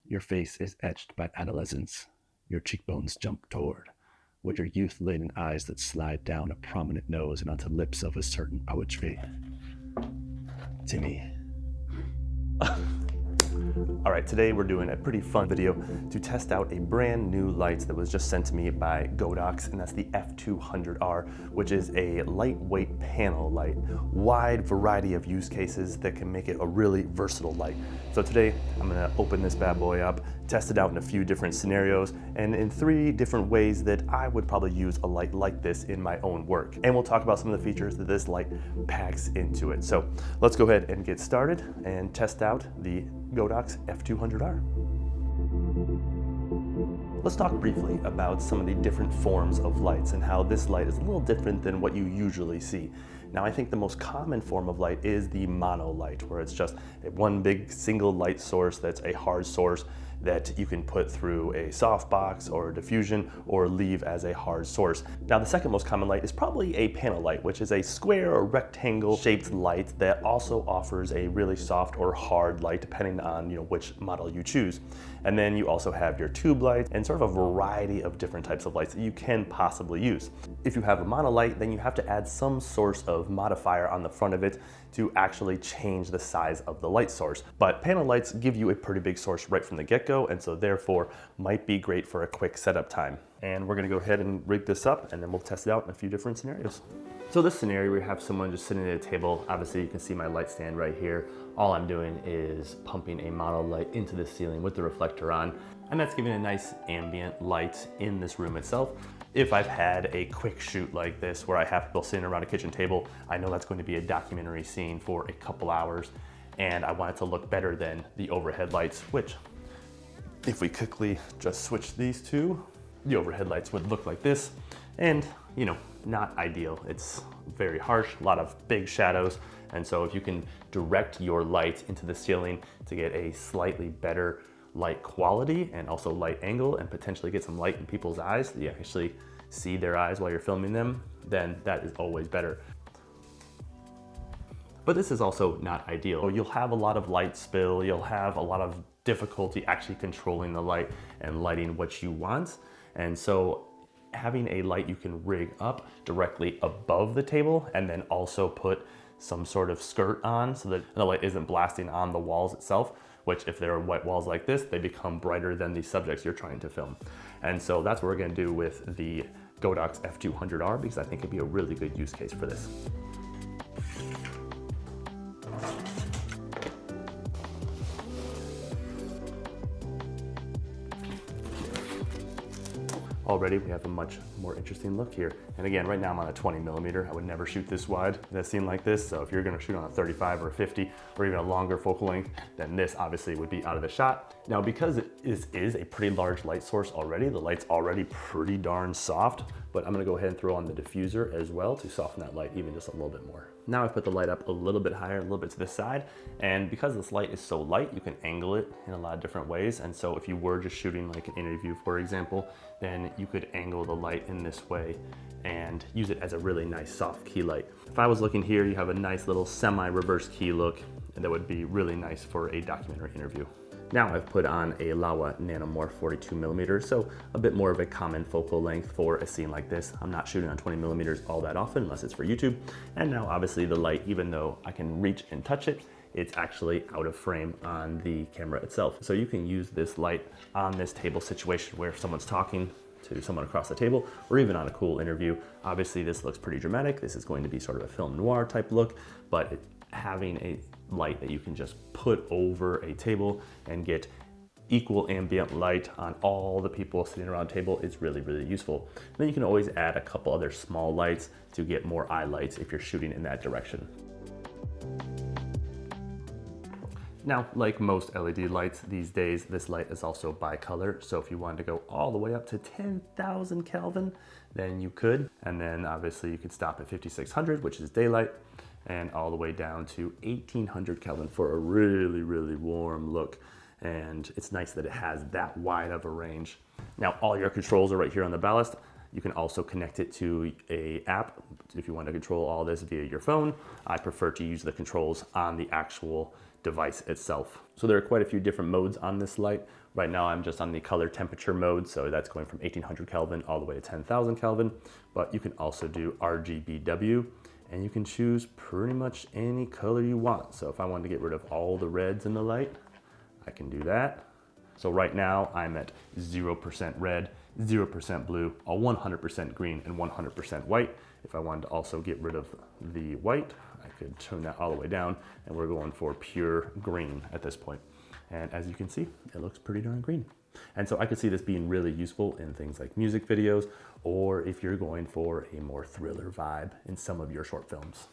Your face is etched by adolescence. Your cheekbones jump toward, with your youth-laden eyes that slide down a prominent nose and onto lips of a certain poetry. Timmy. All right, today we're doing a pretty fun video to test out a brand new light that was just sent to me by Godox, and that's the F200R, which is a lightweight panel light. Wide variety of use cases that can make it a really versatile light. So today I'm gonna open this bad boy up, test it out in a few different scenarios, and in 3 different ways that I would probably use a light like this in my own work. And we'll talk about some of the features that this light packs into it. So let's go ahead and get started and test out the Godox F200R. Let's talk briefly about some of the different forms of lights and how this light is a little different than what you usually see. Now, I think the most common form of light is the mono light, where it's just one big single light source that's a hard source that you can put through a softbox or a diffusion or leave as a hard source. Now, the second most common light is probably a panel light, which is a square or rectangle shaped light that also offers a really soft or hard light depending on which model you choose. And then you also have your tube light and sort of a variety of different types of lights that you can possibly use. If you have a mono light, then you have to add some source of modifier on the front of it to actually change the size of the light source. But panel lights give you a pretty big source right from the get-go, and so therefore might be great for a quick setup time. And we're gonna go ahead and rig this up, and then we'll test it out in a few different scenarios. So this scenario, we have someone just sitting at a table. Obviously you can see my light stand right here. All I'm doing is pumping a mono light into the ceiling with the reflector on, and that's giving a nice ambient light in this room itself. If I've had a quick shoot like this where I have people sitting around a kitchen table, I know that's going to be a documentary scene for a couple hours, and I want it to look better than the overhead lights, which if we quickly just switch these two, the overhead lights would look like this, and not ideal. It's very harsh, a lot of big shadows, and so if you can direct your light into the ceiling to get a slightly better light quality and also light angle and potentially get some light in people's eyes, that you actually see their eyes while you're filming them, then that is always better. But this is also not ideal. You'll have a lot of light spill, you'll have a lot of difficulty actually controlling the light and lighting what you want. And so having a light you can rig up directly above the table and then also put some sort of skirt on so that the light isn't blasting on the walls itself, which if there are white walls like this, they become brighter than the subjects you're trying to film. And so that's what we're gonna do with the Godox F200R, because I think it'd be a really good use case for this. Already we have a much more interesting look here. And again, right now I'm on a 20mm. I would never shoot this wide in a scene like this. So if you're gonna shoot on a 35 or a 50 or even a longer focal length, then this obviously would be out of the shot. Now, because it is a pretty large light source already, the light's already pretty darn soft, but I'm gonna go ahead and throw on the diffuser as well to soften that light even just a little bit more. Now I've put the light up a little bit higher, a little bit to the side, and because this light is so light, you can angle it in a lot of different ways. And so if you were just shooting like an interview, for example, then you could angle the light in this way and use it as a really nice soft key light. If I was looking here, you have a nice little semi-reverse key look, and that would be really nice for a documentary interview. Now I've put on a Laowa Nanomorph 42mm, so a bit more of a common focal length for a scene like this. I'm not shooting on 20mm all that often unless it's for YouTube. And now obviously the light, even though I can reach and touch it, it's actually out of frame on the camera itself. So you can use this light on this table situation where if someone's talking to someone across the table or even on a cool interview. Obviously this looks pretty dramatic. This is going to be sort of a film noir type look, but having a light that you can just put over a table and get equal ambient light on all the people sitting around a table is really, really useful. And then you can always add a couple other small lights to get more eye lights if you're shooting in that direction. Now, like most LED lights these days, this light is also bicolor. So if you wanted to go all the way up to 10,000 Kelvin, then you could. And then obviously you could stop at 5600, which is daylight, and all the way down to 1800 Kelvin for a really, really warm look. And it's nice that it has that wide of a range. Now, all your controls are right here on the ballast. You can also connect it to an app if you want to control all this via your phone, I prefer to use the controls on the actual device itself. So there are quite a few different modes on this light. Right now I'm just on the color temperature mode, so that's going from 1800 Kelvin all the way to 10,000 Kelvin, but you can also do RGBW, and you can choose pretty much any color you want. So if I wanted to get rid of all the reds in the light, I can do that. So right now I'm at 0% red, 0% blue, a 100% green, and 100% white. If I wanted to also get rid of the white, I could turn that all the way down, and we're going for pure green at this point. And as you can see, it looks pretty darn green. And so I could see this being really useful in things like music videos, or if you're going for a more thriller vibe in some of your short films.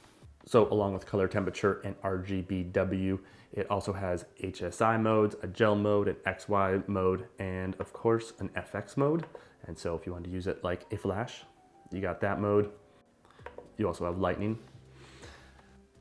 So along with color temperature and RGBW, it also has HSI modes, a gel mode, an XY mode, and of course an FX mode. And so if you want to use it like a flash, you got that mode. You also have lightning.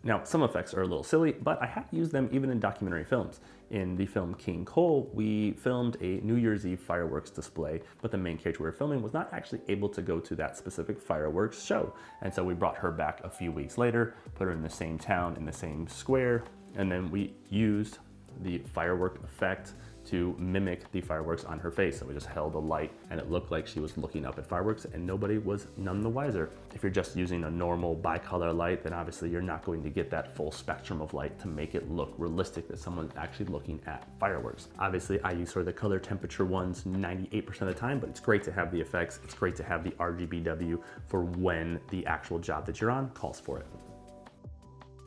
Now, some effects are a little silly, but I have used them even in documentary films. In the film King Cole, we filmed a New Year's Eve fireworks display, but the main character we were filming was not actually able to go to that specific fireworks show. And so we brought her back a few weeks later, put her in the same town, in the same square, and then we used the firework effect to mimic the fireworks on her face. So we just held a light and it looked like she was looking up at fireworks, and nobody was none the wiser. If you're just using a normal bicolor light, then obviously you're not going to get that full spectrum of light to make it look realistic that someone's actually looking at fireworks. Obviously I use sort of the color temperature ones 98% of the time, but it's great to have the effects. It's great to have the RGBW for when the actual job that you're on calls for it.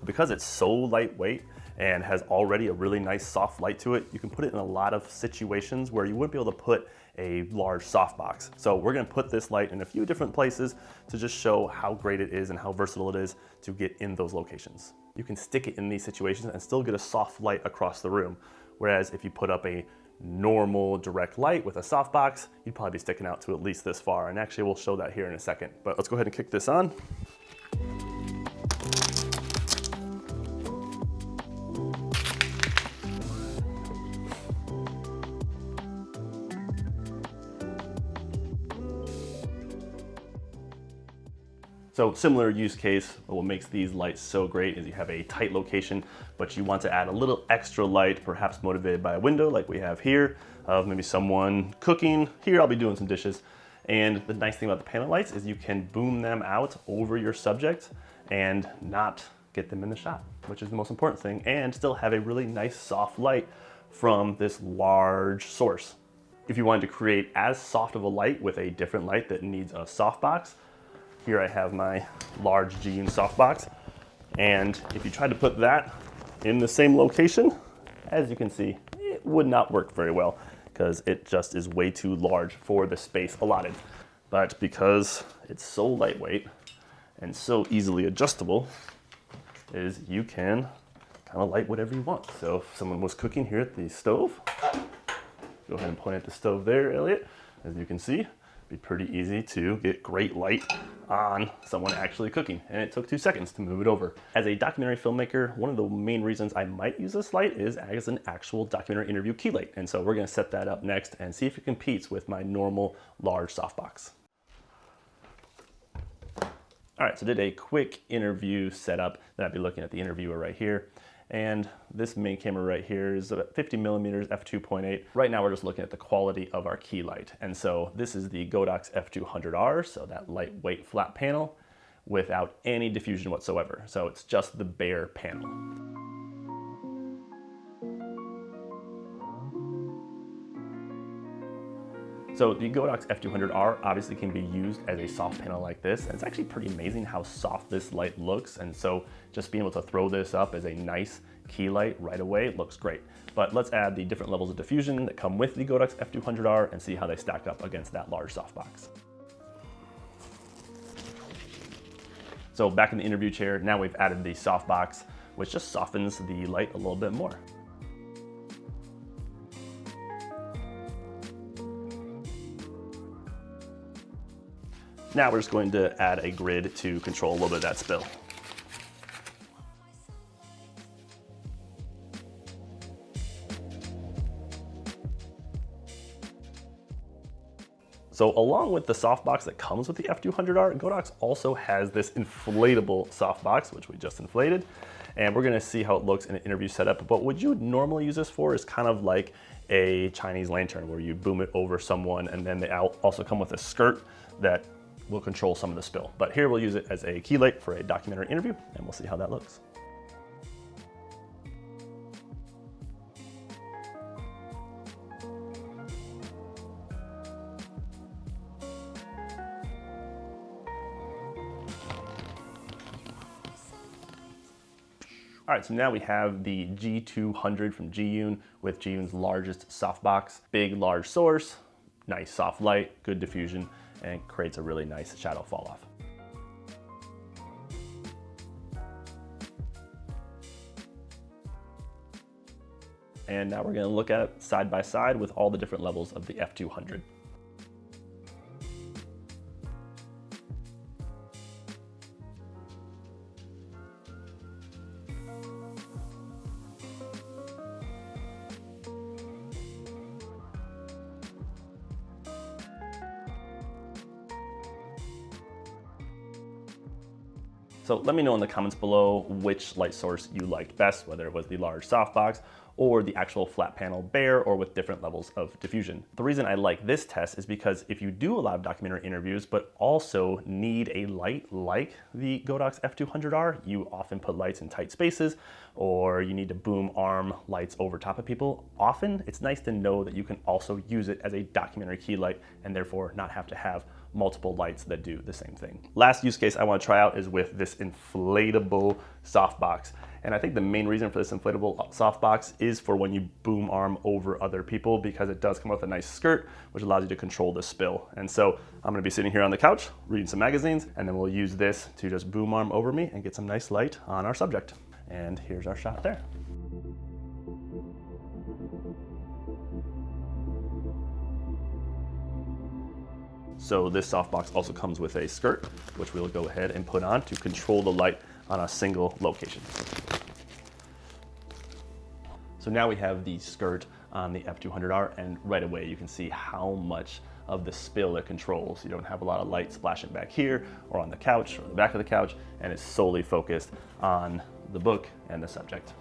Because it's so lightweight and has already a really nice soft light to it, you can put it in a lot of situations where you wouldn't be able to put a large softbox. So we're gonna put this light in a few different places to just show how great it is and how versatile it is to get in those locations. You can stick it in these situations and still get a soft light across the room. Whereas if you put up a normal direct light with a softbox, you'd probably be sticking out to at least this far. And actually we'll show that here in a second. But let's go ahead and kick this on. So similar use case, what makes these lights so great is you have a tight location, but you want to add a little extra light, perhaps motivated by a window like we have here, of maybe someone cooking. Here I'll be doing some dishes. And the nice thing about the panel lights is you can boom them out over your subject and not get them in the shot, which is the most important thing, and still have a really nice soft light from this large source. If you wanted to create as soft of a light with a different light that needs a softbox, here I have my large Gene softbox, and if you tried to put that in the same location, as you can see, it would not work very well because it just is way too large for the space allotted. But because it's so lightweight and so easily adjustable, is you can kind of light whatever you want. So if someone was cooking here at the stove, go ahead and point at the stove there, Elliot. As you can see, be pretty easy to get great light on someone actually cooking, and it took 2 seconds to move it over. As a documentary filmmaker, one of the main reasons I might use this light is as an actual documentary interview key light, and so we're gonna set that up next and see if it competes with my normal large softbox. All right, so did a quick interview setup. Then I'd be looking at the interviewer right here. And this main camera right here is about 50 millimeters f2.8. Right now we're just looking at the quality of our key light. And so this is the Godox F200R, so that lightweight flat panel without any diffusion whatsoever. So it's just the bare panel. So the Godox F200R obviously can be used as a soft panel like this, and it's actually pretty amazing how soft this light looks, and so just being able to throw this up as a nice key light right away looks great. But let's add the different levels of diffusion that come with the Godox F200R and see how they stack up against that large softbox. So back in the interview chair, now we've added the softbox, which just softens the light a little bit more. Now we're just going to add a grid to control a little bit of that spill. So along with the softbox that comes with the F200R, Godox also has this inflatable softbox, which we just inflated. And we're gonna see how it looks in an interview setup. But what you would normally use this for is kind of like a Chinese lantern where you boom it over someone, and then they also come with a skirt that will control some of the spill. But here we'll use it as a key light for a documentary interview, and we'll see how that looks. All right, so now we have the G200 from Giyun with Giyun's largest softbox. Big, large source, nice soft light, good diffusion, and creates a really nice shadow fall off. And now we're gonna look at it side by side with all the different levels of the F200. So let me know in the comments below which light source you liked best, whether it was the large softbox or the actual flat panel bare or with different levels of diffusion. The reason I like this test is because if you do a lot of documentary interviews but also need a light like the Godox F200R, you often put lights in tight spaces or you need to boom arm lights over top of people. Often it's nice to know that you can also use it as a documentary key light and therefore not have to have multiple lights that do the same thing. Last use case I want to try out is with this inflatable softbox. And I think the main reason for this inflatable softbox is for when you boom arm over other people, because it does come with a nice skirt, which allows you to control the spill. And so I'm gonna be sitting here on the couch, reading some magazines, and then we'll use this to just boom arm over me and get some nice light on our subject. And here's our shot there. So this softbox also comes with a skirt, which we'll go ahead and put on to control the light on a single location. So now we have the skirt on the F200R, and right away you can see how much of the spill it controls. You don't have a lot of light splashing back here or on the couch or the back of the couch, and it's solely focused on the book and the subject.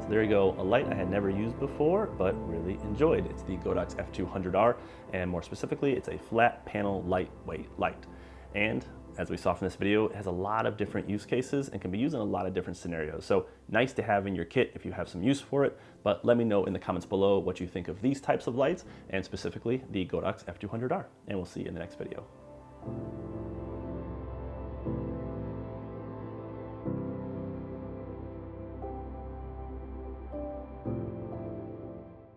So there you go, a light I had never used before, but really enjoyed. It's the Godox F200R, and more specifically, it's a flat panel lightweight light. And as we saw from this video, it has a lot of different use cases and can be used in a lot of different scenarios. So nice to have in your kit if you have some use for it, but let me know in the comments below what you think of these types of lights, and specifically the Godox F200R. And we'll see you in the next video.